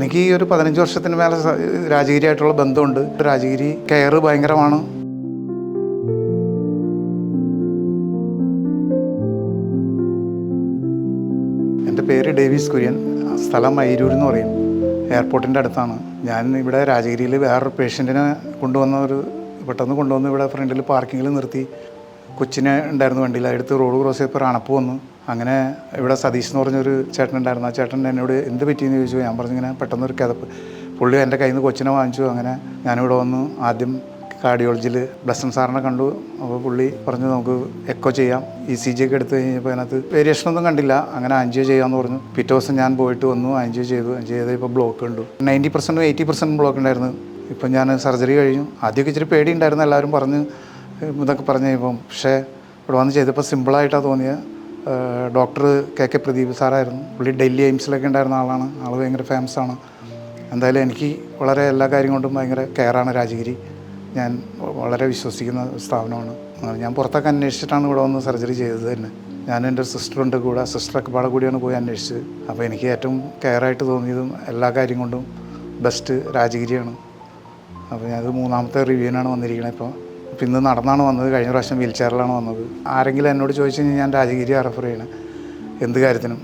എനിക്ക് ഈ ഒരു 15 വർഷത്തിന് മേലെ രാജഗിരിയായിട്ടുള്ള ബന്ധമുണ്ട്. രാജഗിരി കെയർ ഭയങ്കരമാണ്. എൻ്റെ പേര് ഡേവിസ് കുര്യൻ, സ്ഥലം അയിരൂർ എന്ന് പറയും, എയർപോർട്ടിൻ്റെ അടുത്താണ്. ഞാൻ ഇവിടെ രാജഗിരിയിൽ വേറൊരു പേഷ്യൻറ്റിനെ പെട്ടെന്ന് കൊണ്ടുവന്ന് ഇവിടെ ഫ്രണ്ടിൽ പാർക്കിങ്ങിൽ നിർത്തി. കൊച്ചിനെ ഉണ്ടായിരുന്നു വണ്ടിയിൽ, അടുത്ത് റോഡ് ക്രോസ് ചെയ്തപ്പോൾ ഒരു അണപ്പ് വന്നു. അങ്ങനെ ഇവിടെ സതീഷ് എന്ന് പറഞ്ഞൊരു ചേട്ടൻ ഉണ്ടായിരുന്നു. ആ ചേട്ടൻ എന്നോട് എന്ത് പറ്റിയെന്ന് ചോദിച്ചു. ഞാൻ പറഞ്ഞിങ്ങനെ പെട്ടെന്നൊരു കിതപ്പ്. പുള്ളി എൻ്റെ കയ്യിൽ നിന്ന് കൊച്ചിനെ വാങ്ങിച്ചു. അങ്ങനെ ഞാനിവിടെ വന്നു. ആദ്യം കാർഡിയോളജിയിൽ ബ്ലസ്സൻ സാറിനെ കണ്ടു. അപ്പോൾ പുള്ളി പറഞ്ഞു നമുക്ക് എക്കോ ചെയ്യാം. ECG ഒക്കെ എടുത്ത് കഴിഞ്ഞപ്പോൾ അതിനകത്ത് വേരിയേഷനൊന്നും കണ്ടില്ല. അങ്ങനെ ആൻജിയോ ചെയ്യാമെന്ന് പറഞ്ഞു. പിറ്റേ ദിവസം ഞാൻ പോയിട്ട് വന്നു, ആൻജിയോ ചെയ്ത് ഇപ്പോൾ ബ്ലോക്ക് ഉണ്ട്. 90% 80% ബ്ലോക്ക് ഉണ്ടായിരുന്നു. ഇപ്പം ഞാൻ സർജറി കഴിഞ്ഞു. ആദ്യമൊക്കെ ഇച്ചിരി പേടി ഉണ്ടായിരുന്നു, എല്ലാവരും പറഞ്ഞ് ഇതൊക്കെ പറഞ്ഞു കഴിയുമ്പം. പക്ഷേ ഇവിടെ വന്ന് ചെയ്തപ്പോൾ സിമ്പിളായിട്ടാണ് തോന്നിയത്. ഡോക്ടർ KK പ്രദീപ് സാറായിരുന്നു. പുള്ളി ഡൽഹി എയിംസിലൊക്കെ ഉണ്ടായിരുന്ന ആളാണ്. ആൾ ഭയങ്കര ഫേമസാണ്. എന്തായാലും എനിക്ക് വളരെ എല്ലാ കാര്യം കൊണ്ടും ഭയങ്കര കെയറാണ് രാജഗിരി. ഞാൻ വളരെ വിശ്വസിക്കുന്ന സ്ഥാപനമാണ്. ഞാൻ പുറത്തൊക്കെ അന്വേഷിച്ചിട്ടാണ് ഇവിടെ വന്ന് സർജറി ചെയ്തത് തന്നെ. ഞാനും എൻ്റെ സിസ്റ്ററുണ്ട് കൂടെ. സിസ്റ്ററൊക്കെ പാടെ കൂടിയാണ് പോയി അന്വേഷിച്ചത്. അപ്പോൾ എനിക്ക് ഏറ്റവും കെയറായിട്ട് തോന്നിയതും എല്ലാ കാര്യം കൊണ്ടും ബെസ്റ്റ് രാജഗിരിയാണ്. അപ്പോൾ ഞാനത് 3ാമത്തെ റിവ്യൂവിനാണ് വന്നിരിക്കുന്നത്. ഇപ്പോൾ ഇന്ന് നടന്നാണ് വന്നത്. കഴിഞ്ഞ പ്രാവശ്യം വീൽ ചെയറിലാണ് വന്നത്. ആരെങ്കിലും എന്നോട് ചോദിച്ചു കഴിഞ്ഞാൽ ഞാൻ രാജഗിരിയാണ് റെഫർ ചെയ്യണത് എന്ത് കാര്യത്തിനും.